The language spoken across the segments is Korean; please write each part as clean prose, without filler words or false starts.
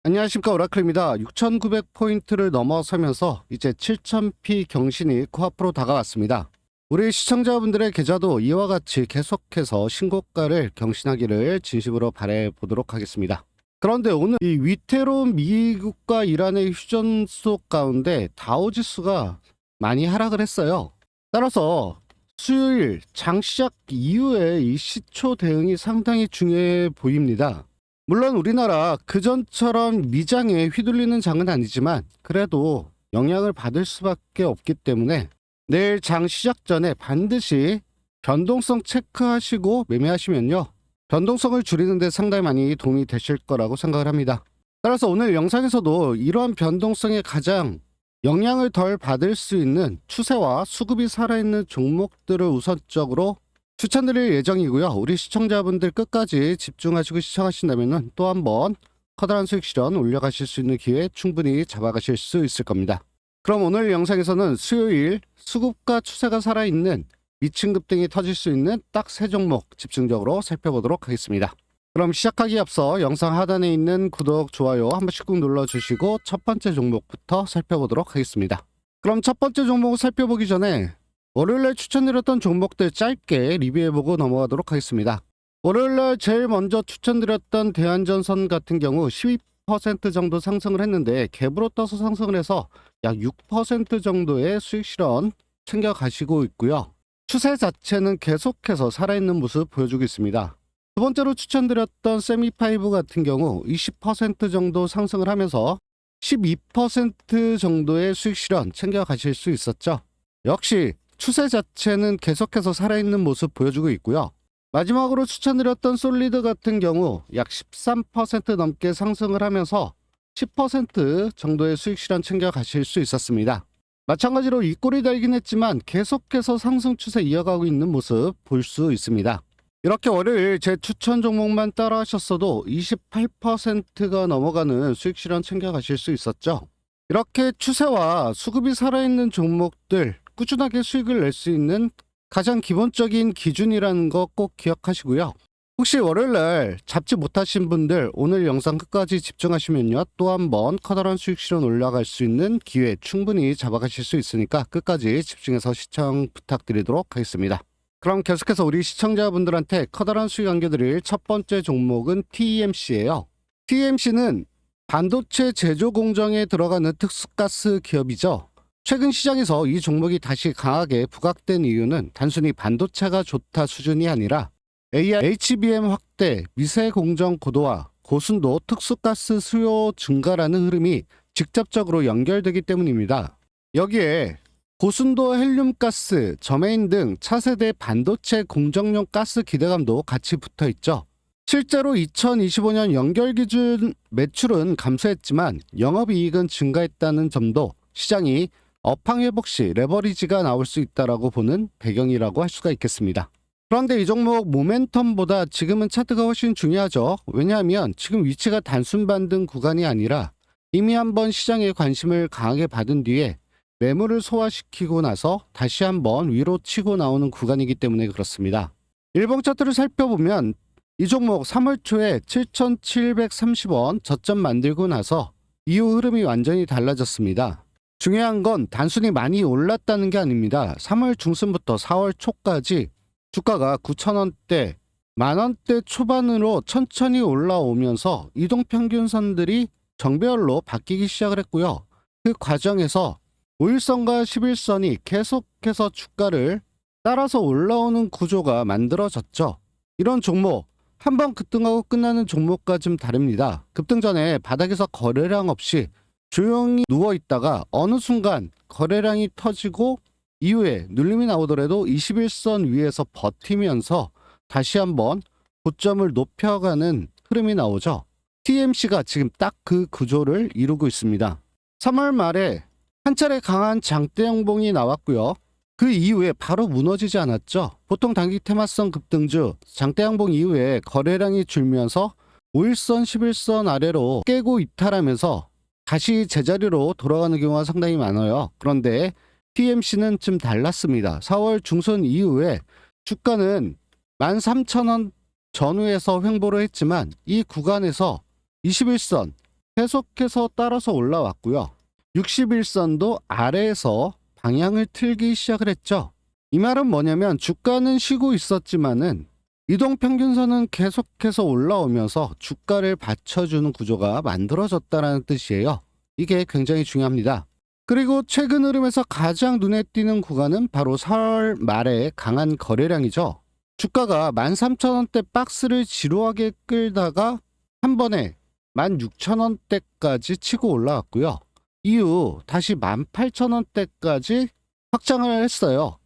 안녕하십니까, 오라클입니다. 6,900포인트를 넘어서면서 이제 7,000p 경신이 코앞으로 다가왔습니다. 우리 시청자분들의 계좌도 이와 같이 계속해서 신고가를 경신하기를 진심으로 바라보도록 하겠습니다. 그런데 오늘 이 위태로운 미국과 이란의 휴전 속 가운데 다우지수가 많이 하락을 했어요. 따라서 수요일 장 시작 이후에 이 시초 대응이 상당히 중요해 보입니다. 물론 우리나라 그전처럼 미장에 휘둘리는 장은 아니지만 그래도 영향을 받을 수밖에 없기 때문에 내일 장 시작 전에 반드시 변동성 체크하시고 매매하시면요, 변동성을 줄이는 데 상당히 많이 도움이 되실 거라고 생각을 합니다. 따라서 오늘 영상에서도 이러한 변동성에 가장 영향을 덜 받을 수 있는 추세와 수급이 살아있는 종목들을 우선적으로 추천드릴 예정이고요. 우리 시청자분들 끝까지 집중하시고 시청하신다면 또 한번 커다란 수익 실현 올려가실 수 있는 기회 충분히 잡아가실 수 있을 겁니다. 그럼 오늘 영상에서는 수요일 수급과 추세가 살아있는 미친 급등이 터질 수 있는 딱 세 종목 집중적으로 살펴보도록 하겠습니다. 그럼 시작하기에 앞서 영상 하단에 있는 구독, 좋아요 한 번씩 꾹 눌러주시고 첫 번째 종목부터 살펴보도록 하겠습니다. 그럼 첫 번째 종목을 살펴보기 전에 월요일날 추천드렸던 종목들 짧게 리뷰해보고 넘어가도록 하겠습니다. 월요일날 제일 먼저 추천드렸던 대한전선 같은 경우 12% 정도 상승을 했는데 갭으로 떠서 상승을 해서 약 6% 정도의 수익 실현 챙겨가시고 있고요. 추세 자체는 계속해서 살아있는 모습 보여주고 있습니다. 두 번째로 추천드렸던 세미파이브 같은 경우 20% 정도 상승을 하면서 12% 정도의 수익 실현 챙겨가실 수 있었죠. 역시 추세 자체는 계속해서 살아있는 모습 보여주고 있고요. 마지막으로 추천드렸던 솔리드 같은 경우 약 13% 넘게 상승을 하면서 10% 정도의 수익 실현 챙겨 가실 수 있었습니다. 마찬가지로 윗골이 달긴 했지만 계속해서 상승 추세 이어가고 있는 모습 볼 수 있습니다. 이렇게 월요일 제 추천 종목만 따라 하셨어도 28%가 넘어가는 수익 실현 챙겨 가실 수 있었죠. 이렇게 추세와 수급이 살아있는 종목들 꾸준하게 수익을 낼 수 있는 가장 기본적인 기준이라는 거 꼭 기억하시고요. 혹시 월요일날 잡지 못하신 분들 오늘 영상 끝까지 집중하시면요, 또 한번 커다란 수익 실현 올라갈 수 있는 기회 충분히 잡아가실 수 있으니까 끝까지 집중해서 시청 부탁드리도록 하겠습니다. 그럼 계속해서 우리 시청자분들한테 커다란 수익 안겨드릴 첫 번째 종목은 TEMC예요. TEMC는 반도체 제조 공정에 들어가는 특수가스 기업이죠. 최근 시장에서 이 종목이 다시 강하게 부각된 이유는 단순히 반도체가 좋다 수준이 아니라 AI, HBM 확대, 미세 공정 고도화, 고순도 특수가스 수요 증가라는 흐름이 직접적으로 연결되기 때문입니다. 여기에 고순도 헬륨가스, 저메인 등 차세대 반도체 공정용 가스 기대감도 같이 붙어 있죠. 실제로 2025년 연결 기준 매출은 감소했지만 영업이익은 증가했다는 점도 시장이 업황 회복 시 레버리지가 나올 수 있다라고 보는 배경이라고 할 수가 있겠습니다. 그런데 이 종목 모멘텀보다 지금은 차트가 훨씬 중요하죠. 왜냐하면 지금 위치가 단순 반등 구간이 아니라 이미 한번 시장의 관심을 강하게 받은 뒤에 매물을 소화시키고 나서 다시 한번 위로 치고 나오는 구간이기 때문에 그렇습니다. 일봉 차트를 살펴보면 이 종목 3월 초에 7,730원 저점 만들고 나서 이후 흐름이 완전히 달라졌습니다. 중요한 건 단순히 많이 올랐다는 게 아닙니다. 3월 중순부터 4월 초까지 주가가 9,000원대, 만원대 초반으로 천천히 올라오면서 이동평균선들이 정배열로 바뀌기 시작을 했고요. 그 과정에서 5일선과 11선이 계속해서 주가를 따라서 올라오는 구조가 만들어졌죠. 이런 종목, 한번 급등하고 끝나는 종목과 좀 다릅니다. 급등 전에 바닥에서 거래량 없이 조용히 누워있다가 어느 순간 거래량이 터지고 이후에 눌림이 나오더라도 21선 위에서 버티면서 다시 한번 고점을 높여가는 흐름이 나오죠. TMC가 지금 딱 그 구조를 이루고 있습니다. 3월 말에 한 차례 강한 장대 양봉이 나왔고요. 그 이후에 바로 무너지지 않았죠. 보통 단기 테마성 급등주 장대 양봉 이후에 거래량이 줄면서 5일선, 11선 아래로 깨고 이탈하면서 다시 제자리로 돌아가는 경우가 상당히 많아요. 그런데 TMC는 좀 달랐습니다. 4월 중순 이후에 주가는 13,000원 전후에서 횡보를 했지만 이 구간에서 21선 계속해서 따라서 올라왔고요. 61선도 아래에서 방향을 틀기 시작을 했죠. 이 말은 뭐냐면 주가는 쉬고 있었지만은 이동평균선은 계속해서 올라오면서 주가를 받쳐주는 구조가 만들어졌다는 뜻이에요. 이게 굉장히 중요합니다. 그리고 최근 흐름에서 가장 눈에 띄는 구간은 바로 4월 말의 강한 거래량이죠. 주가가 13,000원대 박스를 지루하게 끌다가 한 번에 16,000원대까지 치고 올라왔고요. 이후 다시 18,000원대까지 확장을 했어요.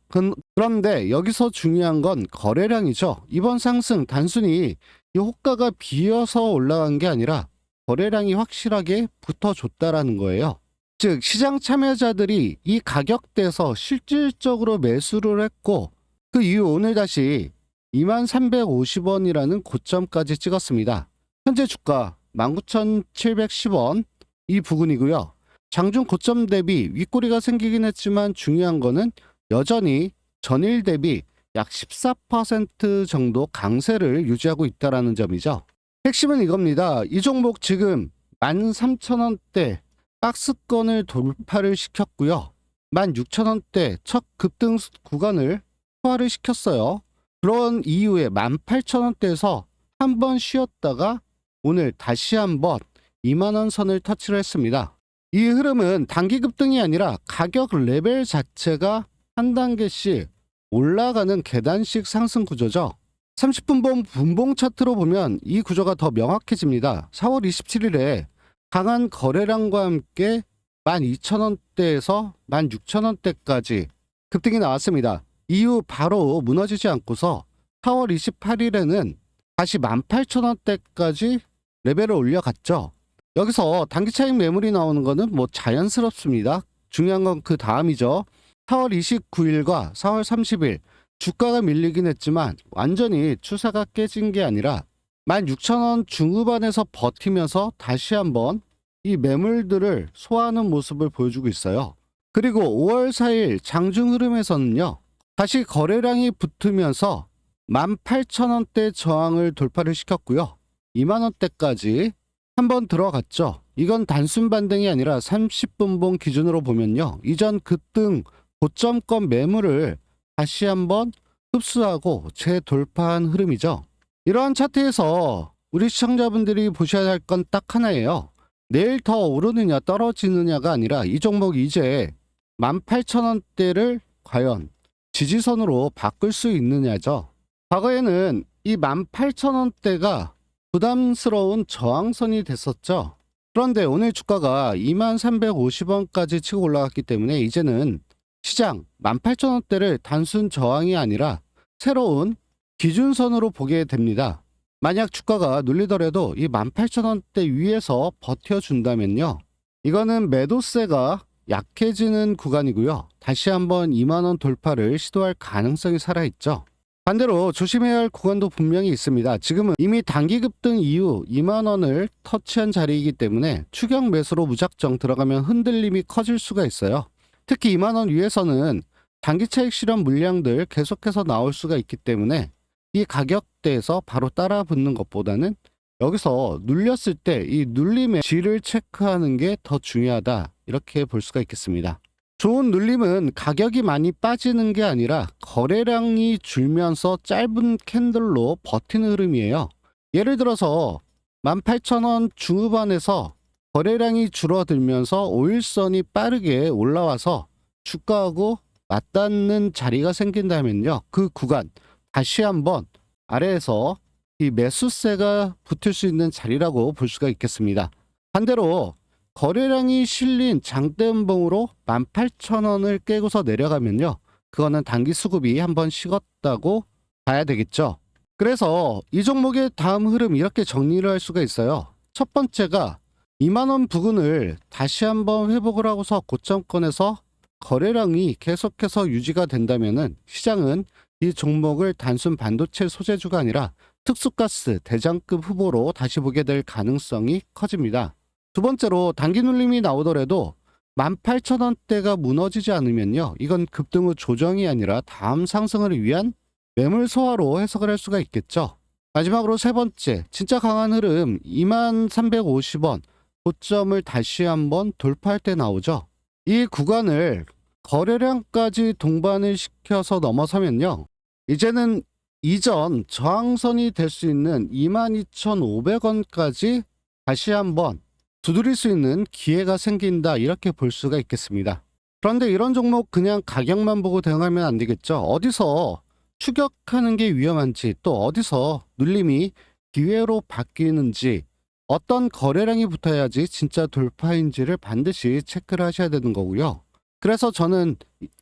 그런데 여기서 중요한 건 거래량이죠. 이번 상승 단순히 이 호가가 비어서 올라간 게 아니라 거래량이 확실하게 붙어줬다라는 거예요. 즉 시장 참여자들이 이 가격대에서 실질적으로 매수를 했고 그 이후 오늘 다시 2350원이라는 고점까지 찍었습니다. 현재 주가 19,710원 이 부근이고요. 장중 고점 대비 윗꼬리가 생기긴 했지만 중요한 거는 여전히 전일 대비 약 14% 정도 강세를 유지하고 있다는 점이죠. 핵심은 이겁니다. 이 종목 지금 13,000원대 박스권을 돌파를 시켰고요. 16,000원대 첫 급등 구간을 소화를 시켰어요. 그런 이후에 18,000원대에서 한 번 쉬었다가 오늘 다시 한번 2만원 선을 터치를 했습니다. 이 흐름은 단기 급등이 아니라 가격 레벨 자체가 한 단계씩 올라가는 계단식 상승 구조죠. 30분봉 분봉 차트로 보면 이 구조가 더 명확해집니다. 4월 27일에 강한 거래량과 함께 12,000원대에서 16,000원대까지 급등이 나왔습니다. 이후 바로 무너지지 않고서 4월 28일에는 다시 18,000원대까지 레벨을 올려갔죠. 여기서 단기 차익 매물이 나오는 거는 뭐 자연스럽습니다. 중요한 건 그 다음이죠. 4월 29일과 4월 30일 주가가 밀리긴 했지만 완전히 추세가 깨진 게 아니라 16,000원 중후반에서 버티면서 다시 한번 이 매물들을 소화하는 모습을 보여주고 있어요. 그리고 5월 4일 장중 흐름에서는요. 다시 거래량이 붙으면서 18,000원대 저항을 돌파를 시켰고요. 2만원대까지 한번 들어갔죠. 이건 단순 반등이 아니라 30분봉 기준으로 보면요. 이전 급등 고점권 매물을 다시 한번 흡수하고 재돌파한 흐름이죠. 이러한 차트에서 우리 시청자분들이 보셔야 할 건 딱 하나예요. 내일 더 오르느냐 떨어지느냐가 아니라 이 종목 이제 18,000원대를 과연 지지선으로 바꿀 수 있느냐죠. 과거에는 이 18,000원대가 부담스러운 저항선이 됐었죠. 그런데 오늘 주가가 2350원까지 치고 올라갔기 때문에 이제는 시장 18,000원대를 단순 저항이 아니라 새로운 기준선으로 보게 됩니다. 만약 주가가 눌리더라도 이 18,000원대 위에서 버텨준다면요. 이거는 매도세가 약해지는 구간이고요. 다시 한번 2만원 돌파를 시도할 가능성이 살아있죠. 반대로 조심해야 할 구간도 분명히 있습니다. 지금은 이미 단기 급등 이후 2만원을 터치한 자리이기 때문에 추격 매수로 무작정 들어가면 흔들림이 커질 수가 있어요. 특히 2만원 위에서는 단기 차익 실현 물량들 계속해서 나올 수가 있기 때문에 이 가격대에서 바로 따라 붙는 것보다는 여기서 눌렸을 때 이 눌림의 질을 체크하는 게 더 중요하다. 이렇게 볼 수가 있겠습니다. 좋은 눌림은 가격이 많이 빠지는 게 아니라 거래량이 줄면서 짧은 캔들로 버티는 흐름이에요. 예를 들어서 18,000원 중후반에서 거래량이 줄어들면서 5일선이 빠르게 올라와서 주가하고 맞닿는 자리가 생긴다면요. 그 구간 다시 한번 아래에서 이 매수세가 붙을 수 있는 자리라고 볼 수가 있겠습니다. 반대로 거래량이 실린 장대음봉으로 18,000원을 깨고서 내려가면요. 그거는 단기 수급이 한번 식었다고 봐야 되겠죠. 그래서 이 종목의 다음 흐름 이렇게 정리를 할 수가 있어요. 첫 번째가 2만원 부근을 다시 한번 회복을 하고서 고점권에서 거래량이 계속해서 유지가 된다면은 시장은 이 종목을 단순 반도체 소재주가 아니라 특수가스 대장급 후보로 다시 보게 될 가능성이 커집니다. 두 번째로 단기 눌림이 나오더라도 18,000원대가 무너지지 않으면요. 이건 급등 후 조정이 아니라 다음 상승을 위한 매물 소화로 해석을 할 수가 있겠죠. 마지막으로 세 번째, 진짜 강한 흐름 2350원 고점을 다시 한번 돌파할 때 나오죠. 이 구간을 거래량까지 동반을 시켜서 넘어서면요, 이제는 이전 저항선이 될 수 있는 22,500원까지 다시 한번 두드릴 수 있는 기회가 생긴다, 이렇게 볼 수가 있겠습니다. 그런데 이런 종목 그냥 가격만 보고 대응하면 안 되겠죠. 어디서 추격하는 게 위험한지, 또 어디서 눌림이 기회로 바뀌는지, 어떤 거래량이 붙어야지 진짜 돌파인지를 반드시 체크를 하셔야 되는 거고요. 그래서 저는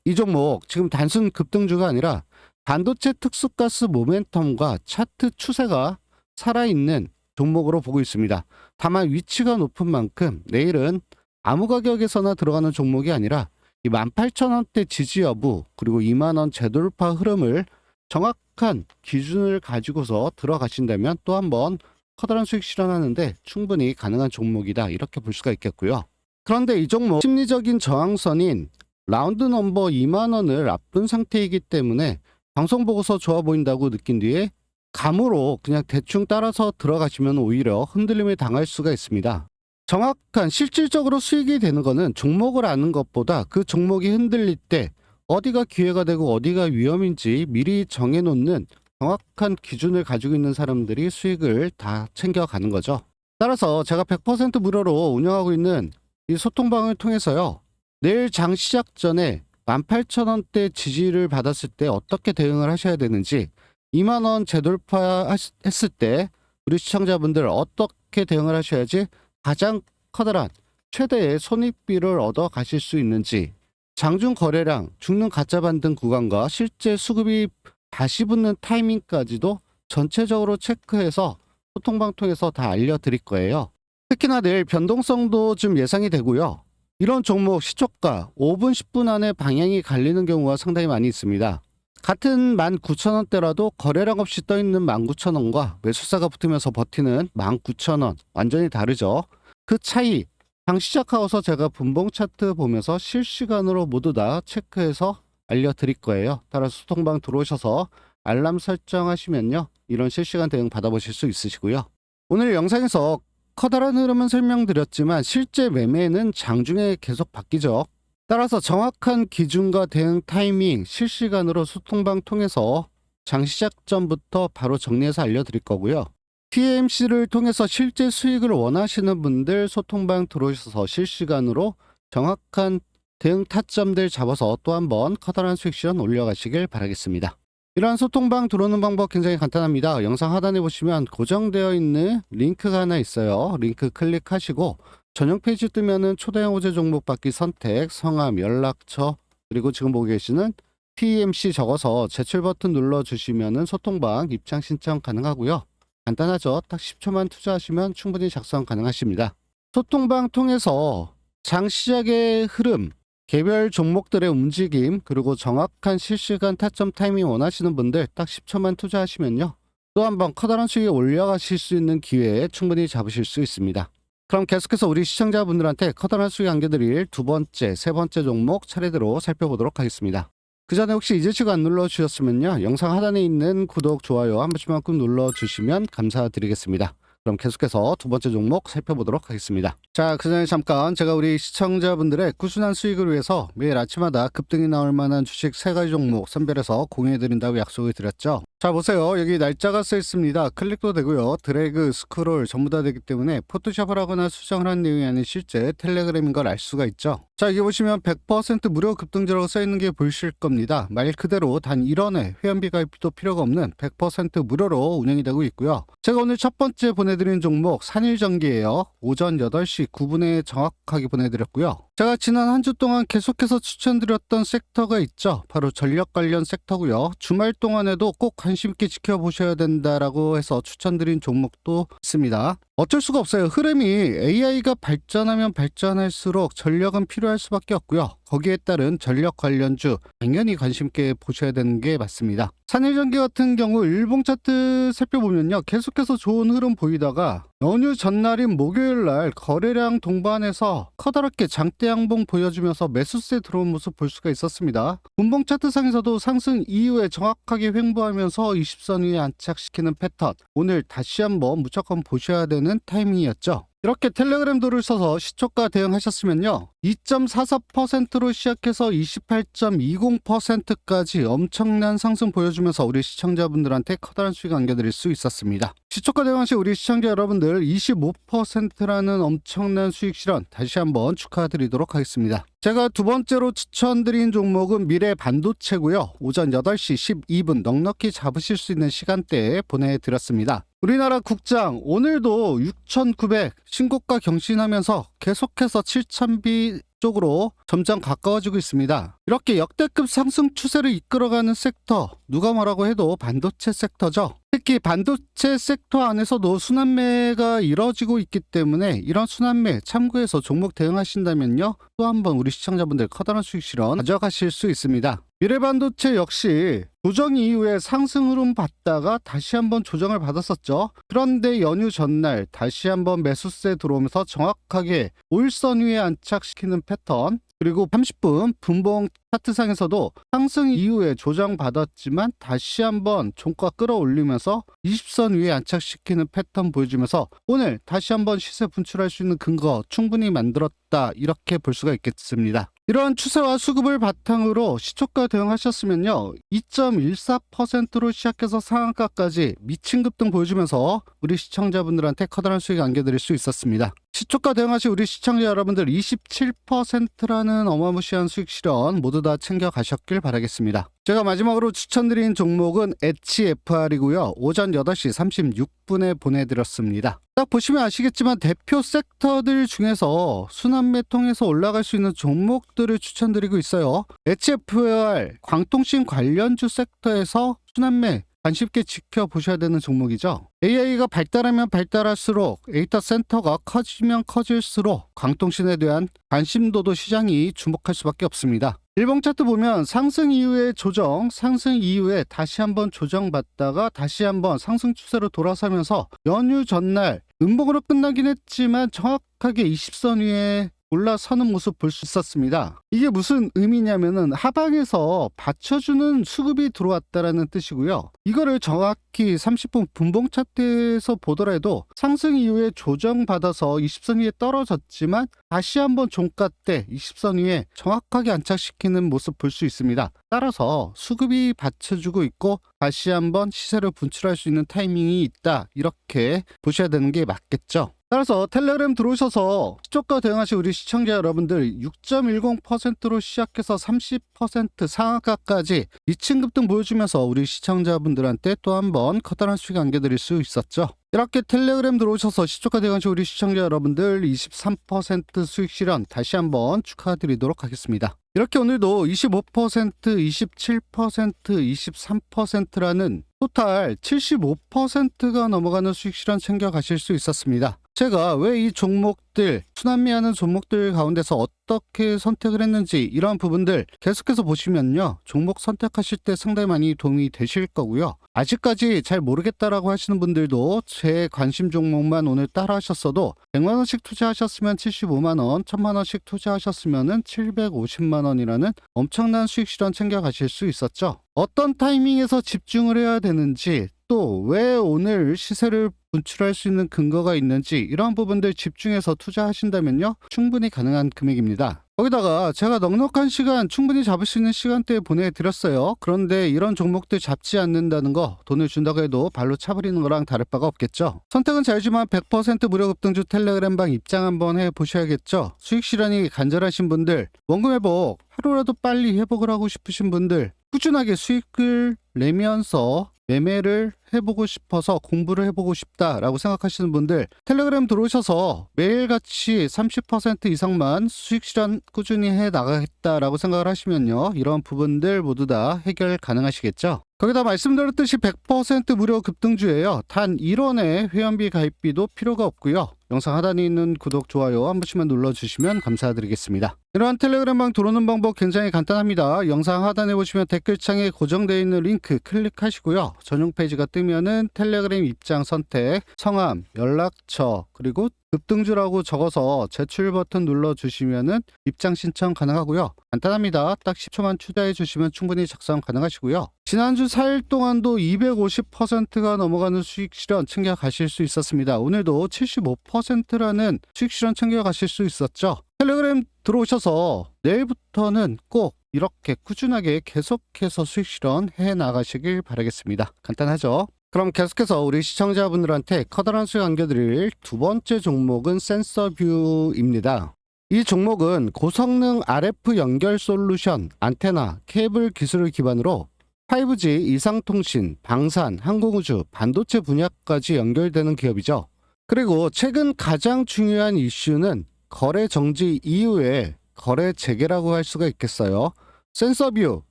이 종목 지금 단순 급등주가 아니라 반도체 특수가스 모멘텀과 차트 추세가 살아있는 종목으로 보고 있습니다. 다만 위치가 높은 만큼 내일은 아무 가격에서나 들어가는 종목이 아니라 이 18,000원대 지지 여부, 그리고 2만원 재돌파 흐름을 정확한 기준을 가지고서 들어가신다면 또 한번 커다란 수익 실현하는데 충분히 가능한 종목이다, 이렇게 볼 수가 있겠고요. 그런데 이 종목 심리적인 저항선인 라운드 넘버 2만원을 앞둔 상태이기 때문에 방송 보고서 좋아 보인다고 느낀 뒤에 감으로 그냥 대충 따라서 들어가시면 오히려 흔들림을 당할 수가 있습니다. 정확한 실질적으로 수익이 되는 거는 종목을 아는 것보다 그 종목이 흔들릴 때 어디가 기회가 되고 어디가 위험인지 미리 정해놓는 정확한 기준을 가지고 있는 사람들이 수익을 다 챙겨가는 거죠. 따라서 제가 100% 무료로 운영하고 있는 이 소통방을 통해서요, 내일 장 시작 전에 18,000원대 지지를 받았을 때 어떻게 대응을 하셔야 되는지, 2만원 재돌파했을 때 우리 시청자분들 어떻게 대응을 하셔야지 가장 커다란 최대의 손익비를 얻어 가실 수 있는지, 장중 거래량, 죽는 가짜 반등 구간과 실제 수급이 다시 붙는 타이밍까지도 전체적으로 체크해서 소통방 통해서 다 알려드릴 거예요. 특히나 내일 변동성도 좀 예상이 되고요. 이런 종목 시초가 5분 10분 안에 방향이 갈리는 경우가 상당히 많이 있습니다. 같은 19,000원대라도 거래량 없이 떠있는 19,000원과 매수사가 붙으면서 버티는 19,000원 완전히 다르죠. 그 차이, 장 시작하고서 제가 분봉 차트 보면서 실시간으로 모두 다 체크해서 알려드릴 거예요. 따라서 소통방 들어오셔서 알람 설정하시면요, 이런 실시간 대응 받아보실 수 있으시고요. 오늘 영상에서 커다란 흐름은 설명드렸지만 실제 매매는 장중에 계속 바뀌죠. 따라서 정확한 기준과 대응 타이밍 실시간으로 소통방 통해서 장 시작 전부터 바로 정리해서 알려드릴 거고요. TMC를 통해서 실제 수익을 원하시는 분들 소통방 들어오셔서 실시간으로 정확한 대응 타점들 잡아서 또 한번 커다란 수익 실현 올려가시길 바라겠습니다. 이러한 소통방 들어오는 방법 굉장히 간단합니다. 영상 하단에 보시면 고정되어 있는 링크가 하나 있어요. 링크 클릭하시고 전용 페이지 뜨면은 초대형 호재 종목 받기 선택, 성함, 연락처, 그리고 지금 보고 계시는 TMC 적어서 제출 버튼 눌러주시면은 소통방 입장 신청 가능하고요. 간단하죠. 딱 10초만 투자하시면 충분히 작성 가능하십니다. 소통방 통해서 장 시작의 흐름, 개별 종목들의 움직임, 그리고 정확한 실시간 타점 타이밍 원하시는 분들 딱 10초만 투자하시면요, 또 한번 커다란 수익에 올려가실 수 있는 기회에 충분히 잡으실 수 있습니다. 그럼 계속해서 우리 시청자분들한테 커다란 수익 안겨드릴 두 번째, 세 번째 종목 차례대로 살펴보도록 하겠습니다. 그 전에 혹시 이제치고 안 눌러주셨으면요, 영상 하단에 있는 구독, 좋아요 한 번씩만큼 눌러주시면 감사드리겠습니다. 그럼 계속해서 두 번째 종목 살펴보도록 하겠습니다. 자, 그 전에 잠깐 제가 우리 시청자분들의 꾸준한 수익을 위해서 매일 아침마다 급등이 나올 만한 주식 3가지 종목 선별해서 공유해드린다고 약속을 드렸죠. 자, 보세요. 여기 날짜가 써 있습니다. 클릭도 되고요. 드래그, 스크롤 전부 다 되기 때문에 포토샵을 하거나 수정을 한 내용이 아닌 실제 텔레그램인 걸 알 수가 있죠. 자, 여기 보시면 100% 무료 급등주라고 써 있는 게 보이실 겁니다. 말 그대로 단 1원의 회원비 가입도 필요가 없는 100% 무료로 운영이 되고 있고요. 제가 오늘 첫 번째 보내드린 종목 산일전기예요. 오전 8시 9분에 정확하게 보내드렸고요. 제가 지난 한 주 동안 계속해서 추천드렸던 섹터가 있죠. 바로 전력 관련 섹터고요. 주말 동안에도 꼭 관심 있게 지켜보셔야 된다라고 해서 추천드린 종목도 있습니다. 어쩔 수가 없어요. 흐름이 AI가 발전하면 발전할수록 전력은 필요할 수밖에 없고요. 거기에 따른 전력 관련주 당연히 관심 있게 보셔야 되는 게 맞습니다. 산일전기 같은 경우 일봉 차트 살펴보면요, 계속해서 좋은 흐름 보이다가 연휴 전날인 목요일날 거래량 동반해서 커다랗게 장대 양봉 보여주면서 매수세 들어온 모습 볼 수가 있었습니다. 분봉 차트상에서도 상승 이후에 정확하게 횡보하면서 20선 위에 안착시키는 패턴, 오늘 다시 한번 무조건 보셔야 되는 있는 타이밍이었죠. 이렇게 텔레그램도를 써서 시초가 대응하셨으면요, 2.44%로 시작해서 28.20%까지 엄청난 상승 보여주면서 우리 시청자분들한테 커다란 수익 안겨드릴 수 있었습니다. 시초가 대응 시 우리 시청자 여러분들 25%라는 엄청난 수익 실현 다시 한번 축하드리도록 하겠습니다. 제가 두 번째로 추천드린 종목은 미래 반도체고요. 오전 8시 12분 넉넉히 잡으실 수 있는 시간대에 보내드렸습니다. 우리나라 국장 오늘도 6,900 신고가 경신하면서 계속해서 7,000비 쪽으로 점점 가까워지고 있습니다. 이렇게 역대급 상승 추세를 이끌어가는 섹터, 누가 뭐라고 해도 반도체 섹터죠. 특히 반도체 섹터 안에서도 순환매가 이뤄지고 있기 때문에 이런 순환매 참고해서 종목 대응하신다면요, 또 한번 우리 시청자분들 커다란 수익 실현 가져가실 수 있습니다. 미래반도체 역시 조정 이후에 상승 흐름 받다가 다시 한번 조정을 받았었죠. 그런데 연휴 전날 다시 한번 매수세 들어오면서 정확하게 5일선 위에 안착시키는 패턴, 그리고 30분 분봉 차트상에서도 상승 이후에 조정받았지만 다시 한번 종가 끌어올리면서 20선 위에 안착시키는 패턴 보여주면서 오늘 다시 한번 시세 분출할 수 있는 근거 충분히 만들었다, 이렇게 볼 수가 있겠습니다. 이러한 추세와 수급을 바탕으로 시초가 대응하셨으면요, 2.14%로 시작해서 상한가까지 미친 급등 보여주면서 우리 시청자분들한테 커다란 수익 안겨드릴 수 있었습니다. 시초가 대응하신 우리 시청자 여러분들 27%라는 어마무시한 수익 실현 모두 다 챙겨가셨길 바라겠습니다. 제가 마지막으로 추천드린 종목은 HFR이고요. 오전 8시 36분에 보내드렸습니다. 딱 보시면 아시겠지만 대표 섹터들 중에서 순환매 통해서 올라갈 수 있는 종목들을 추천드리고 있어요. HFR 광통신 관련주 섹터에서 순환매 관심 있게 지켜보셔야 되는 종목이죠. AI가 발달하면 발달할수록 데이터 센터가 커지면 커질수록 광통신에 대한 관심도도 시장이 주목할 수밖에 없습니다. 일봉 차트 보면 상승 이후에 조정, 상승 이후에 다시 한번 조정받다가 다시 한번 상승 추세로 돌아서면서 연휴 전날 음봉으로 끝나긴 했지만 정확하게 20선 위에 올라서는 모습 볼 수 있었습니다. 이게 무슨 의미냐면은 하방에서 받쳐주는 수급이 들어왔다라는 뜻이고요. 이거를 정확히 30분 분봉 차트에서 보더라도 상승 이후에 조정받아서 20선 위에 떨어졌지만 다시 한번 종가 때 20선 위에 정확하게 안착시키는 모습 볼 수 있습니다. 따라서 수급이 받쳐주고 있고 다시 한번 시세를 분출할 수 있는 타이밍이 있다, 이렇게 보셔야 되는 게 맞겠죠. 따라서 텔레그램 들어오셔서 시초가 대응하신 우리 시청자 여러분들 6.10%로 시작해서 30% 상한가까지 미친 급등 보여주면서 우리 시청자분들한테 또 한번 커다란 수익 안겨드릴 수 있었죠. 이렇게 텔레그램 들어오셔서 시초가 대응하신 우리 시청자 여러분들 23% 수익 실현 다시 한번 축하드리도록 하겠습니다. 이렇게 오늘도 25%, 27%, 23%라는 토탈 75%가 넘어가는 수익 실현 챙겨 가실 수 있었습니다. 제가 왜 이 종목들, 순환매하는 종목들 가운데서 어떻게 선택을 했는지 이러한 부분들 계속해서 보시면요, 종목 선택하실 때 상당히 많이 도움이 되실 거고요. 아직까지 잘 모르겠다라고 하시는 분들도 제 관심 종목만 오늘 따라 하셨어도 100만원씩 투자하셨으면 75만원, 1000만원씩 투자하셨으면 750만원이라는 엄청난 수익 실현 챙겨 가실 수 있었죠. 어떤 타이밍에서 집중을 해야 되는지, 또 왜 오늘 시세를 분출할 수 있는 근거가 있는지 이러한 부분들 집중해서 투자하신다면요, 충분히 가능한 금액입니다. 거기다가 제가 넉넉한 시간 충분히 잡을 수 있는 시간대에 보내드렸어요. 그런데 이런 종목들 잡지 않는다는 거 돈을 준다고 해도 발로 차버리는 거랑 다를 바가 없겠죠. 선택은 자유지만 100% 무료 급등주 텔레그램방 입장 한번 해보셔야겠죠. 수익 실현이 간절하신 분들, 원금 회복 하루라도 빨리 회복을 하고 싶으신 분들, 꾸준하게 수익을 내면서 매매를 해보고 싶어서 공부를 해보고 싶다라고 생각하시는 분들, 텔레그램 들어오셔서 매일같이 30% 이상만 수익 실현 꾸준히 해 나가겠다라고 생각을 하시면요, 이런 부분들 모두 다 해결 가능하시겠죠. 거기다 말씀드렸듯이 100% 무료 급등주예요. 단 1원의 회원비 가입비도 필요가 없고요. 영상 하단에 있는 구독, 좋아요 한 번씩만 눌러주시면 감사드리겠습니다. 이러한 텔레그램방 들어오는 방법 굉장히 간단합니다. 영상 하단에 보시면 댓글창에 고정되어 있는 링크 클릭하시고요. 전용 페이지가 뜨면은 텔레그램 입장 선택, 성함, 연락처, 그리고 급등주라고 적어서 제출 버튼 눌러주시면은 입장 신청 가능하고요. 간단합니다. 딱 10초만 투자해 주시면 충분히 작성 가능하시고요. 지난주 4일 동안도 250%가 넘어가는 수익 실현 챙겨 가실 수 있었습니다. 오늘도 75%라는 수익 실현 챙겨 가실 수 있었죠. 텔레그램 들어오셔서 내일부터는 꼭 이렇게 꾸준하게 계속해서 수익 실현 해 나가시길 바라겠습니다. 간단하죠? 그럼 계속해서 우리 시청자분들한테 커다란 수익 안겨드릴 두 번째 종목은 센서뷰입니다. 이 종목은 고성능 RF 연결 솔루션, 안테나, 케이블 기술을 기반으로 5G, 이상통신, 방산, 항공우주, 반도체 분야까지 연결되는 기업이죠. 그리고 최근 가장 중요한 이슈는 거래 정지 이후에 거래 재개라고 할 수가 있겠어요. 센서뷰,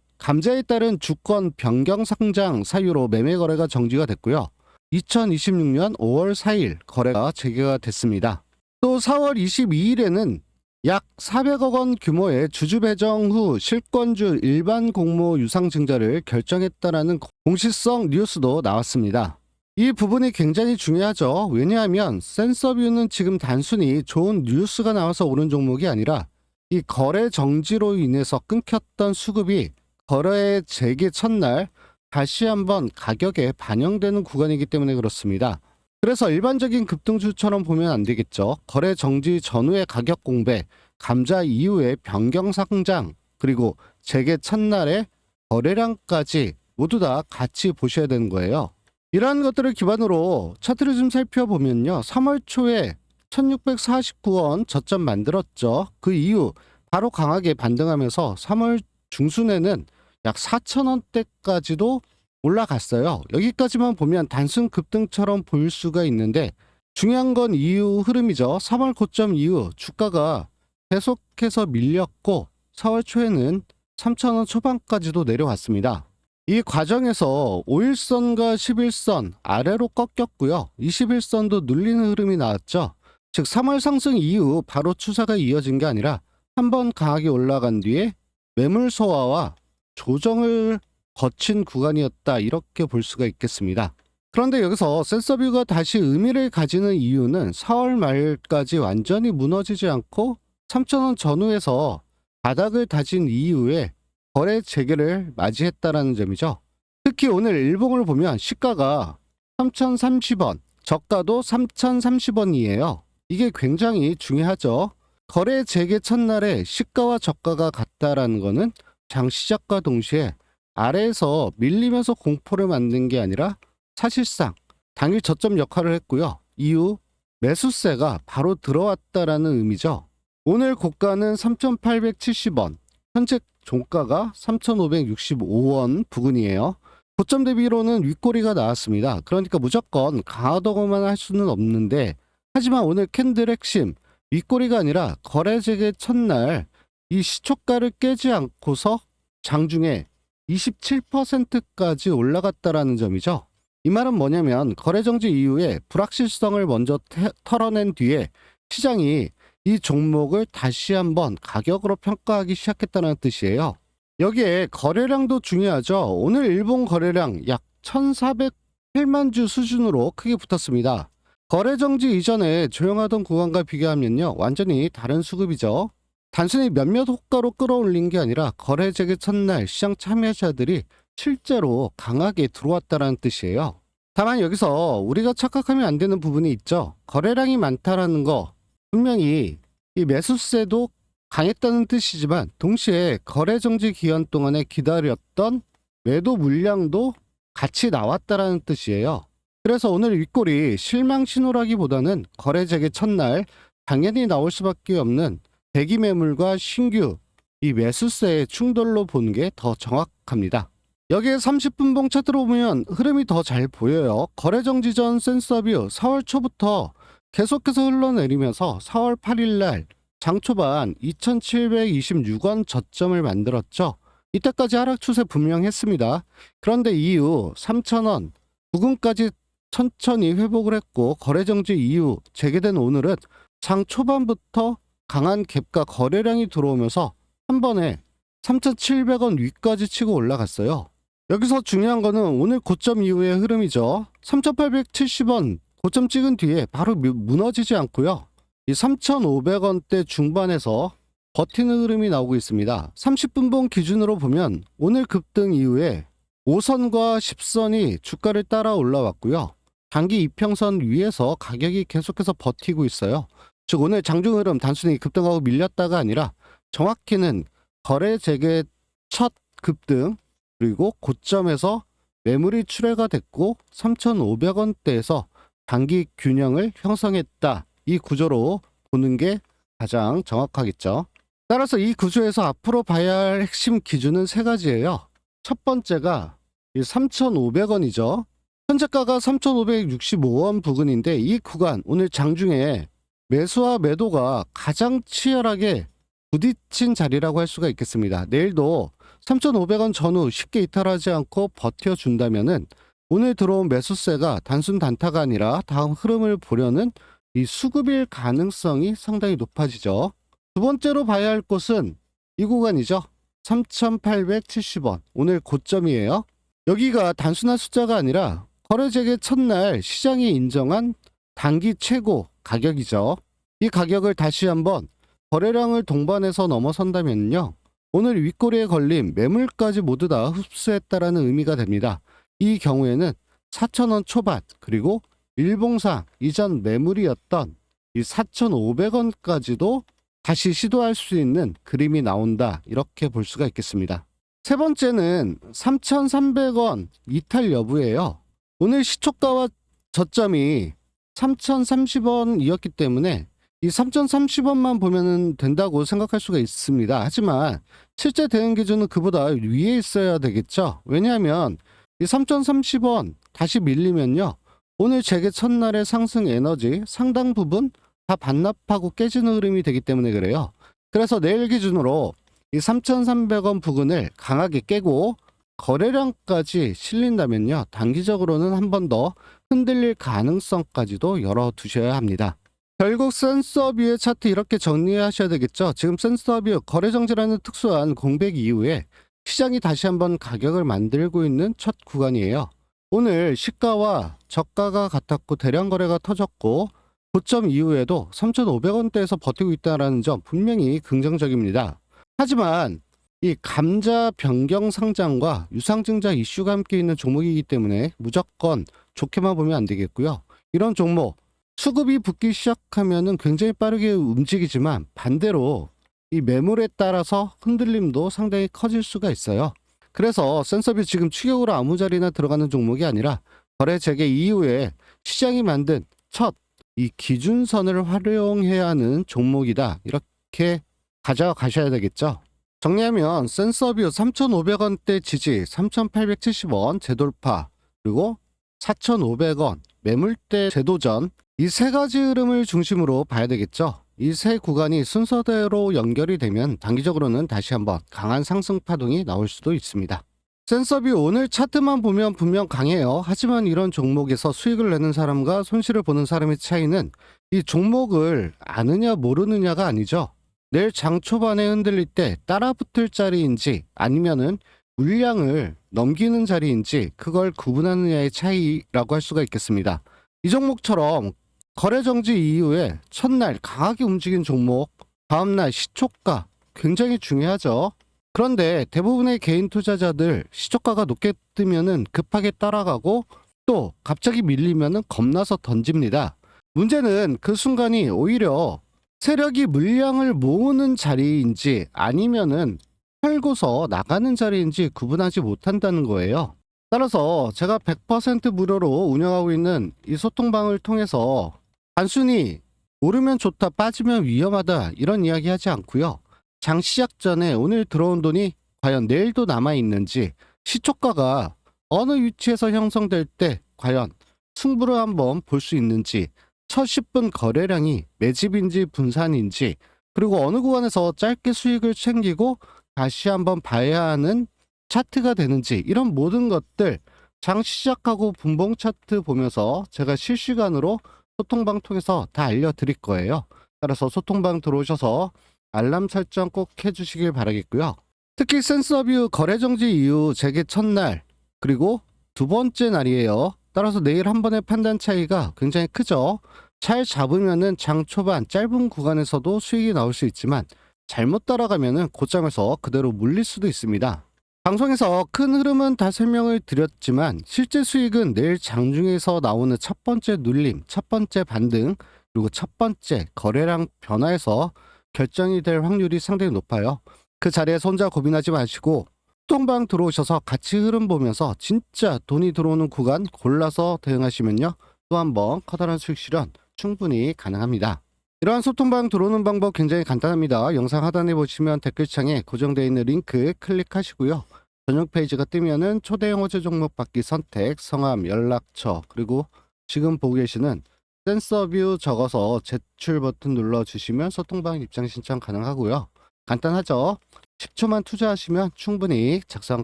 감자에 따른 주권 변경 상장 사유로 매매 거래가 정지가 됐고요. 2026년 5월 4일 거래가 재개가 됐습니다. 또 4월 22일에는 약 400억 원 규모의 주주 배정 후 실권주 일반 공모 유상 증자를 결정했다라는 공식성 뉴스도 나왔습니다. 이 부분이 굉장히 중요하죠. 왜냐하면 센서뷰는 지금 단순히 좋은 뉴스가 나와서 오른 종목이 아니라 이 거래 정지로 인해서 끊겼던 수급이 거래 재개 첫날 다시 한번 가격에 반영되는 구간이기 때문에 그렇습니다. 그래서 일반적인 급등주처럼 보면 안 되겠죠. 거래 정지 전후의 가격 공배, 감자 이후의 변경 상장, 그리고 재개 첫날의 거래량까지 모두 다 같이 보셔야 되는 거예요. 이러한 것들을 기반으로 차트를 좀 살펴보면요. 3월 초에 1649원 저점 만들었죠. 그 이후 바로 강하게 반등하면서 3월 중순에는 약 4,000원대까지도 올라갔어요. 여기까지만 보면 단순 급등처럼 보일 수가 있는데 중요한 건 이후 흐름이죠. 3월 고점 이후 주가가 계속해서 밀렸고 4월 초에는 3,000원 초반까지도 내려왔습니다. 이 과정에서 5일선과 11선 아래로 꺾였고요. 21선도 눌리는 흐름이 나왔죠. 즉 3월 상승 이후 바로 추세가 이어진 게 아니라 한번 강하게 올라간 뒤에 매물 소화와 조정을 거친 구간이었다, 이렇게 볼 수가 있겠습니다. 그런데 여기서 센서뷰가 다시 의미를 가지는 이유는 4월 말까지 완전히 무너지지 않고 3,000원 전후에서 바닥을 다진 이후에 거래 재개를 맞이했다라는 점이죠. 특히 오늘 일봉을 보면 시가가 3,030원, 저가도 3,030원이에요. 이게 굉장히 중요하죠. 거래 재개 첫날에 시가와 저가가 같다라는 거는 장 시작과 동시에 아래에서 밀리면서 공포를 만든 게 아니라 사실상 당일 저점 역할을 했고요. 이후 매수세가 바로 들어왔다라는 의미죠. 오늘 고가는 3,870원, 현재 종가가 3,565원 부근이에요. 고점 대비로는 윗꼬리가 나왔습니다. 그러니까 무조건 강하다고만 할 수는 없는데, 하지만 오늘 캔들 핵심 윗꼬리가 아니라 거래 재개 첫날 이 시초가를 깨지 않고서 장중에 27%까지 올라갔다라는 점이죠. 이 말은 뭐냐면 거래 정지 이후에 불확실성을 먼저 털어낸 뒤에 시장이 이 종목을 다시 한번 가격으로 평가하기 시작했다는 뜻이에요. 여기에 거래량도 중요하죠. 오늘 일본 거래량 약 1,408만 주 수준으로 크게 붙었습니다. 거래 정지 이전에 조용하던 구간과 비교하면요, 완전히 다른 수급이죠. 단순히 몇몇 호가로 끌어올린 게 아니라 거래 재개 첫날 시장 참여자들이 실제로 강하게 들어왔다는 뜻이에요. 다만 여기서 우리가 착각하면 안 되는 부분이 있죠. 거래량이 많다라는 거, 분명히 이 매수세도 강했다는 뜻이지만 동시에 거래 정지 기간 동안에 기다렸던 매도 물량도 같이 나왔다라는 뜻이에요. 그래서 오늘 윗골이 실망 신호라기보다는 거래 재개 첫날 당연히 나올 수밖에 없는 대기 매물과 신규 이 매수세의 충돌로 보는 게 더 정확합니다. 여기에 30분봉 차트로 보면 흐름이 더 잘 보여요. 거래 정지 전 센서뷰 4월 초부터 계속해서 흘러내리면서 4월 8일 날 장 초반 2,726원 저점을 만들었죠. 이때까지 하락 추세 분명했습니다. 그런데 이후 3,000원 부근까지 천천히 회복을 했고 거래 정지 이후 재개된 오늘은 장 초반부터 강한 갭과 거래량이 들어오면서 한 번에 3,700원 위까지 치고 올라갔어요. 여기서 중요한 거는 오늘 고점 이후의 흐름이죠. 3,870원 고점 찍은 뒤에 바로 무너지지 않고요. 이 3,500원대 중반에서 버티는 흐름이 나오고 있습니다. 30분봉 기준으로 보면 오늘 급등 이후에 5선과 10선이 주가를 따라 올라왔고요. 단기 이평선 위에서 가격이 계속해서 버티고 있어요. 즉 오늘 장중 흐름 단순히 급등하고 밀렸다가 아니라 정확히는 거래 재개 첫 급등 그리고 고점에서 매물이 출회가 됐고 3,500원대에서 단기 균형을 형성했다. 이 구조로 보는 게 가장 정확하겠죠. 따라서 이 구조에서 앞으로 봐야 할 핵심 기준은 세 가지예요. 첫 번째가 3,500원이죠. 현재가가 3,565원 부근인데 이 구간 오늘 장중에 매수와 매도가 가장 치열하게 부딪힌 자리라고 할 수가 있겠습니다. 내일도 3,500원 전후 쉽게 이탈하지 않고 버텨준다면은 오늘 들어온 매수세가 단순 단타가 아니라 다음 흐름을 보려는 이 수급일 가능성이 상당히 높아지죠. 두 번째로 봐야 할 곳은 이 구간이죠. 3,870원 오늘 고점이에요. 여기가 단순한 숫자가 아니라 거래 재개 첫날 시장이 인정한 단기 최고 가격이죠. 이 가격을 다시 한번 거래량을 동반해서 넘어선다면요. 오늘 윗꼬리에 걸린 매물까지 모두 다 흡수했다라는 의미가 됩니다. 이 경우에는 4,000원 초반 그리고 일봉상 이전 매물이었던 이 4,500원까지도 다시 시도할 수 있는 그림이 나온다. 이렇게 볼 수가 있겠습니다. 세 번째는 3,300원 이탈 여부예요. 오늘 시초가와 저점이 3,030원이었기 때문에 이 3,030원만 보면 된다고 생각할 수가 있습니다. 하지만 실제 대응 기준은 그보다 위에 있어야 되겠죠. 왜냐하면 이 3,030원 다시 밀리면요. 오늘 재개 첫날의 상승 에너지 상당 부분 다 반납하고 깨지는 흐름이 되기 때문에 그래요. 그래서 내일 기준으로 이 3,300원 부근을 강하게 깨고 거래량까지 실린다면요. 단기적으로는 한 번 더 흔들릴 가능성까지도 열어두셔야 합니다. 결국 센서뷰의 차트 이렇게 정리하셔야 되겠죠. 지금 센서뷰 거래정지라는 특수한 공백 이후에 시장이 다시 한번 가격을 만들고 있는 첫 구간이에요. 오늘 시가와 저가가 같았고 대량 거래가 터졌고 고점 이후에도 3,500원대에서 버티고 있다는 점 분명히 긍정적입니다. 하지만 이 감자 변경 상장과 유상증자 이슈가 함께 있는 종목이기 때문에 무조건 좋게만 보면 안 되겠고요. 이런 종목 수급이 붙기 시작하면은 굉장히 빠르게 움직이지만 반대로 이 매물에 따라서 흔들림도 상당히 커질 수가 있어요. 그래서 센서뷰 지금 추격으로 아무 자리나 들어가는 종목이 아니라 거래 재개 이후에 시장이 만든 첫 이 기준선을 활용해야 하는 종목이다. 이렇게 가져가셔야 되겠죠. 정리하면 센서뷰 3,500원대 지지 3,870원 재돌파 그리고 4,500원 매물대 재도전 이 세 가지 흐름을 중심으로 봐야 되겠죠. 이 세 구간이 순서대로 연결이 되면 단기적으로는 다시 한번 강한 상승 파동이 나올 수도 있습니다. 센서뷰 오늘 차트만 보면 분명 강해요. 하지만 이런 종목에서 수익을 내는 사람과 손실을 보는 사람의 차이는 이 종목을 아느냐 모르느냐가 아니죠. 내일 장 초반에 흔들릴 때 따라붙을 자리인지 아니면은 물량을 넘기는 자리인지 그걸 구분하느냐의 차이라고 할 수가 있겠습니다. 이 종목처럼 거래 정지 이후에 첫날 강하게 움직인 종목, 다음날 시초가 굉장히 중요하죠. 그런데 대부분의 개인 투자자들 시초가가 높게 뜨면은 급하게 따라가고 또 갑자기 밀리면은 겁나서 던집니다. 문제는 그 순간이 오히려 세력이 물량을 모으는 자리인지 아니면은 팔고서 나가는 자리인지 구분하지 못한다는 거예요. 따라서 제가 100% 무료로 운영하고 있는 이 소통방을 통해서 단순히 오르면 좋다 빠지면 위험하다 이런 이야기 하지 않고요. 장 시작 전에 오늘 들어온 돈이 과연 내일도 남아있는지 시초가가 어느 위치에서 형성될 때 과연 승부를 한번 볼 수 있는지 첫 10분 거래량이 매집인지 분산인지 그리고 어느 구간에서 짧게 수익을 챙기고 다시 한번 봐야 하는 차트가 되는지 이런 모든 것들 장 시작하고 분봉 차트 보면서 제가 실시간으로 소통방 통해서 다 알려드릴 거예요. 따라서 소통방 들어오셔서 알람 설정 꼭 해주시길 바라겠고요. 특히 센서뷰 거래정지 이후 재개 첫날 그리고 두 번째 날이에요. 따라서 내일 한 번의 판단 차이가 굉장히 크죠. 잘 잡으면은 장 초반 짧은 구간에서도 수익이 나올 수 있지만 잘못 따라가면은 고점에서 그대로 물릴 수도 있습니다. 방송에서 큰 흐름은 다 설명을 드렸지만 실제 수익은 내일 장중에서 나오는 첫 번째 눌림, 첫 번째 반등, 그리고 첫 번째 거래량 변화에서 결정이 될 확률이 상당히 높아요. 그 자리에서 혼자 고민하지 마시고 소통방 들어오셔서 같이 흐름 보면서 진짜 돈이 들어오는 구간 골라서 대응하시면요. 또 한 번 커다란 수익 실현 충분히 가능합니다. 이러한 소통방 들어오는 방법 굉장히 간단합니다. 영상 하단에 보시면 댓글창에 고정되어 있는 링크 클릭하시고요. 전용 페이지가 뜨면은 초대형 호재 종목 받기 선택, 성함, 연락처, 그리고 지금 보고 계시는 센서뷰 적어서 제출 버튼 눌러주시면 소통방 입장 신청 가능하고요. 간단하죠? 10초만 투자하시면 충분히 작성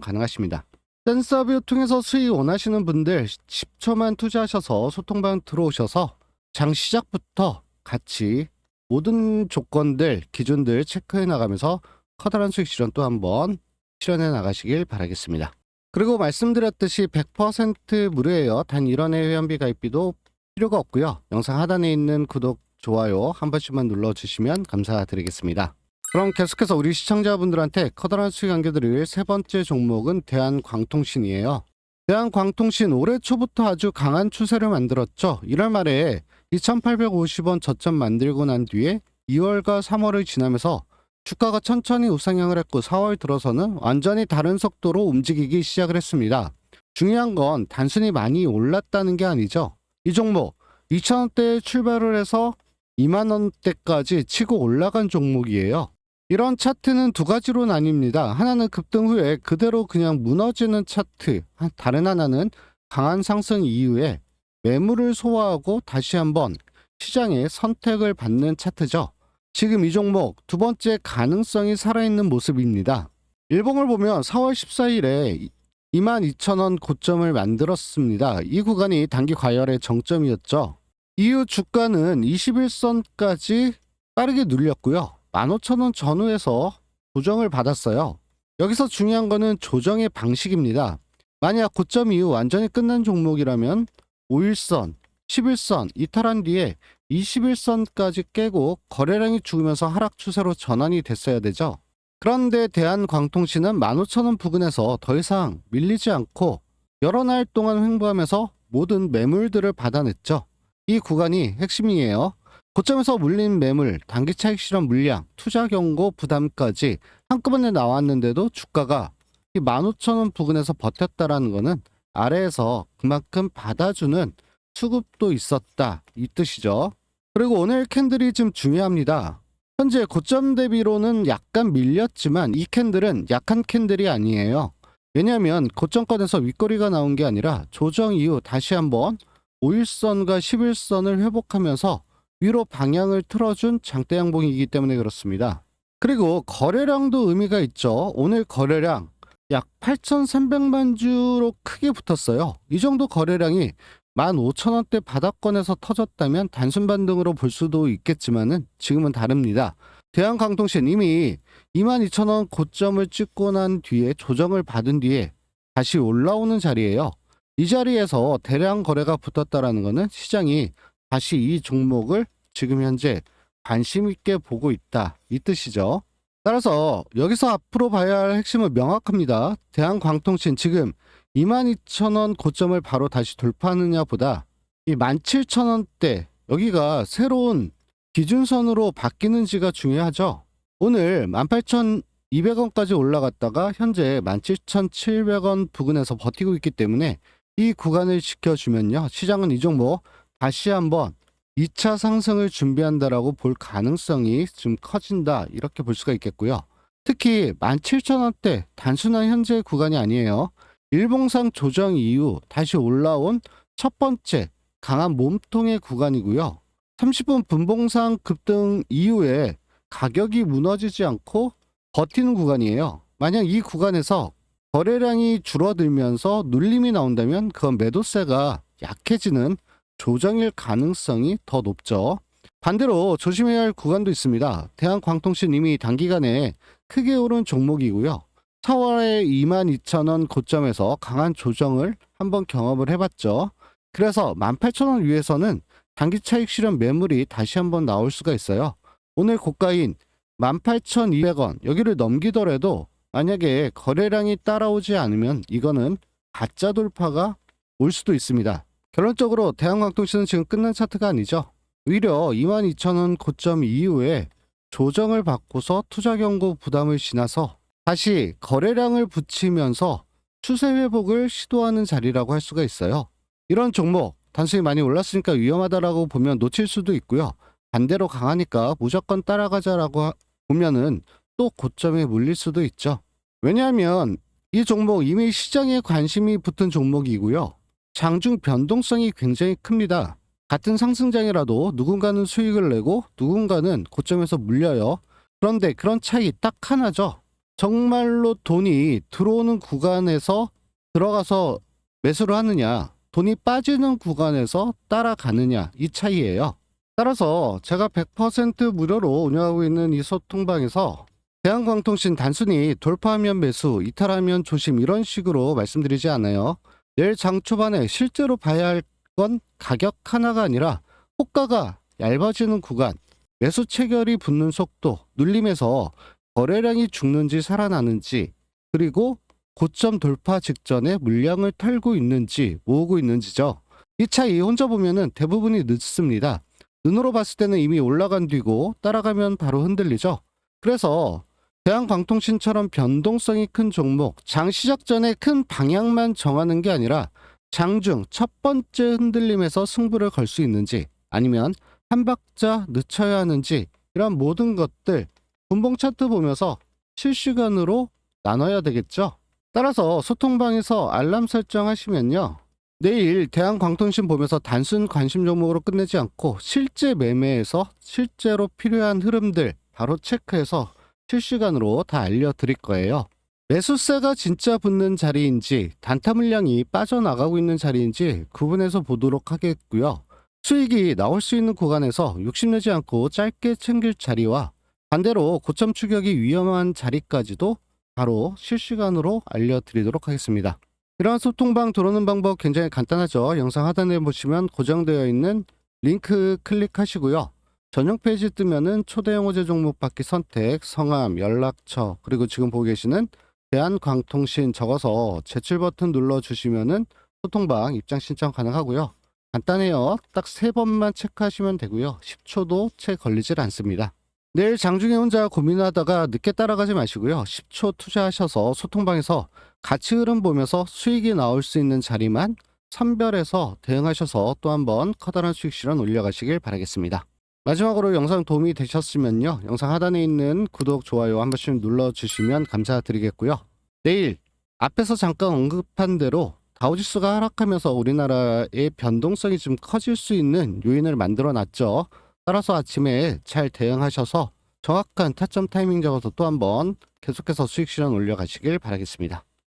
가능하십니다. 센서뷰 통해서 수익 원하시는 분들 10초만 투자하셔서 소통방 들어오셔서 장 시작부터 같이 모든 조건들, 기준들 체크해 나가면서 커다란 수익 실현 또 한번 실현해 나가시길 바라겠습니다. 그리고 말씀드렸듯이 100% 무료예요. 단 1원의 회원비 가입비도 필요가 없고요. 영상 하단에 있는 구독, 좋아요 한 번씩만 눌러주시면 감사드리겠습니다. 그럼 계속해서 우리 시청자분들한테 커다란 수익 안겨드릴 세 번째 종목은 대한광통신이에요. 대한광통신 올해 초부터 아주 강한 추세를 만들었죠. 1월 말에 2850원 저점 만들고 난 뒤에 2월과 3월을 지나면서 주가가 천천히 우상향을 했고 4월 들어서는 완전히 다른 속도로 움직이기 시작을 했습니다. 중요한 건 단순히 많이 올랐다는 게 아니죠. 이 종목 2,000원대에 출발을 해서 2만원대까지 치고 올라간 종목이에요. 이런 차트는 두 가지로 나뉩니다. 하나는 급등 후에 그대로 그냥 무너지는 차트, 다른 하나는 강한 상승 이후에 매물을 소화하고 다시 한번 시장의 선택을 받는 차트죠. 지금 이 종목 두 번째 가능성이 살아있는 모습입니다. 일봉을 보면 4월 14일에 22,000원 고점을 만들었습니다. 이 구간이 단기 과열의 정점이었죠. 이후 주가는 21선까지 빠르게 눌렸고요. 15,000원 전후에서 조정을 받았어요. 여기서 중요한 거는 조정의 방식입니다. 만약 고점 이후 완전히 끝난 종목이라면 5일선, 11선 이탈한 뒤에 21선까지 깨고 거래량이 죽으면서 하락 추세로 전환이 됐어야 되죠. 그런데 대한광통신은 15,000원 부근에서 더 이상 밀리지 않고 여러 날 동안 횡보하면서 모든 매물들을 받아냈죠. 이 구간이 핵심이에요. 고점에서 물린 매물, 단기 차익 실현 물량, 투자 경고 부담까지 한꺼번에 나왔는데도 주가가 이 15,000원 부근에서 버텼다라는 것은 아래에서 그만큼 받아주는 수급도 있었다 이 뜻이죠. 그리고 오늘 캔들이 좀 중요합니다. 현재 고점 대비로는 약간 밀렸지만 이 캔들은 약한 캔들이 아니에요. 왜냐하면 고점권에서 윗꼬리가 나온 게 아니라 조정 이후 다시 한번 5일선과 11선을 회복하면서 위로 방향을 틀어준 장대 양봉이기 때문에 그렇습니다. 그리고 거래량도 의미가 있죠. 오늘 거래량 약 8,300만 주로 크게 붙었어요. 이 정도 거래량이 15,000원대 바닥권에서 터졌다면 단순 반등으로 볼 수도 있겠지만은 지금은 다릅니다. 대한광통신 이미 22,000원 고점을 찍고 난 뒤에 조정을 받은 뒤에 다시 올라오는 자리예요. 이 자리에서 대량 거래가 붙었다라는 것은 시장이 다시 이 종목을 지금 현재 관심 있게 보고 있다 이 뜻이죠. 따라서 여기서 앞으로 봐야 할 핵심은 명확합니다. 대한광통신 지금 22,000원 고점을 바로 다시 돌파하느냐 보다 이 17,000원대 여기가 새로운 기준선으로 바뀌는지가 중요하죠. 오늘 18,200원까지 올라갔다가 현재 17,700원 부근에서 버티고 있기 때문에 이 구간을 지켜주면요. 시장은 이 종목 다시 한번 2차 상승을 준비한다라고 볼 가능성이 좀 커진다 이렇게 볼 수가 있겠고요. 특히 17,000원대 단순한 현재 구간이 아니에요. 일봉상 조정 이후 다시 올라온 첫 번째 강한 몸통의 구간이고요. 30분 분봉상 급등 이후에 가격이 무너지지 않고 버티는 구간이에요. 만약 이 구간에서 거래량이 줄어들면서 눌림이 나온다면 그건 매도세가 약해지는 조정일 가능성이 더 높죠. 반대로 조심해야 할 구간도 있습니다. 대한광통신 이미 단기간에 크게 오른 종목이고요. 4월에 22,000원 고점에서 강한 조정을 한번 경험을 해봤죠. 그래서 18,000원 위에서는 단기 차익 실현 매물이 다시 한번 나올 수가 있어요. 오늘 고가인 18,200원 여기를 넘기더라도 만약에 거래량이 따라오지 않으면 이거는 가짜 돌파가 올 수도 있습니다. 결론적으로 대한광통신은 지금 끝난 차트가 아니죠. 오히려 22,000원 고점 이후에 조정을 받고서 투자 경고 부담을 지나서 다시 거래량을 붙이면서 추세 회복을 시도하는 자리라고 할 수가 있어요. 이런 종목 단순히 많이 올랐으니까 위험하다라고 보면 놓칠 수도 있고요. 반대로 강하니까 무조건 따라가자라고 보면은 또 고점에 물릴 수도 있죠. 왜냐하면 이 종목 이미 시장에 관심이 붙은 종목이고요. 장중 변동성이 굉장히 큽니다. 같은 상승장이라도 누군가는 수익을 내고 누군가는 고점에서 물려요. 그런데 그런 차이 딱 하나죠. 정말로 돈이 들어오는 구간에서 들어가서 매수를 하느냐, 돈이 빠지는 구간에서 따라가느냐, 이 차이예요. 따라서 제가 100% 무료로 운영하고 있는 이 소통방에서 대한광통신 단순히 돌파하면 매수, 이탈하면 조심 이런 식으로 말씀드리지 않아요. 내일 장 초반에 실제로 봐야 할 건 가격 하나가 아니라 호가가 얇아지는 구간, 매수 체결이 붙는 속도, 눌림에서 거래량이 죽는지 살아나는지, 그리고 고점 돌파 직전에 물량을 털고 있는지 모으고 있는지죠. 이 차이 혼자 보면은 대부분이 늦습니다. 눈으로 봤을 때는 이미 올라간 뒤고 따라가면 바로 흔들리죠. 그래서 대한광통신처럼 변동성이 큰 종목, 장 시작 전에 큰 방향만 정하는 게 아니라 장중 첫 번째 흔들림에서 승부를 걸 수 있는지, 아니면 한 박자 늦춰야 하는지, 이런 모든 것들 분봉 차트 보면서 실시간으로 나눠야 되겠죠. 따라서 소통방에서 알람 설정하시면요, 내일 대한광통신 보면서 단순 관심 종목으로 끝내지 않고 실제 매매에서 실제로 필요한 흐름들 바로 체크해서 실시간으로 다 알려드릴 거예요. 매수세가 진짜 붙는 자리인지 단타 물량이 빠져나가고 있는 자리인지 구분해서 보도록 하겠고요. 수익이 나올 수 있는 구간에서 욕심내지 않고 짧게 챙길 자리와 반대로 고점 추격이 위험한 자리까지도 바로 실시간으로 알려드리도록 하겠습니다. 이러한 소통방 들어오는 방법 굉장히 간단하죠. 영상 하단에 보시면 고정되어 있는 링크 클릭하시고요. 전용 페이지 뜨면은 초대형 호재 종목 받기 선택, 성함, 연락처, 그리고 지금 보고 계시는 대한광통신 적어서 제출 버튼 눌러주시면은 소통방 입장 신청 가능하고요. 간단해요. 딱 3번만 체크하시면 되고요. 10초도 채 걸리질 않습니다. 내일 장중에 혼자 고민하다가 늦게 따라가지 마시고요. 10초 투자하셔서 소통방에서 가치 흐름 보면서 수익이 나올 수 있는 자리만 선별해서 대응하셔서 또 한번 커다란 수익 실현 올려가시길 바라겠습니다. 마지막으로 영상 도움이 되셨으면요, 영상 하단에 있는 구독, 좋아요 한 번씩 눌러주시면 감사드리겠고요. 내일 앞에서 잠깐 언급한 대로 다우지수가 하락하면서 우리나라의 변동성이 좀 커질 수 있는 요인을 만들어 놨죠. 따라서 아침에 잘 대응하셔서 정확한 타점 타이밍 적어서 또 한번 계속해서 수익 실현 올려가시길 바라겠습니다.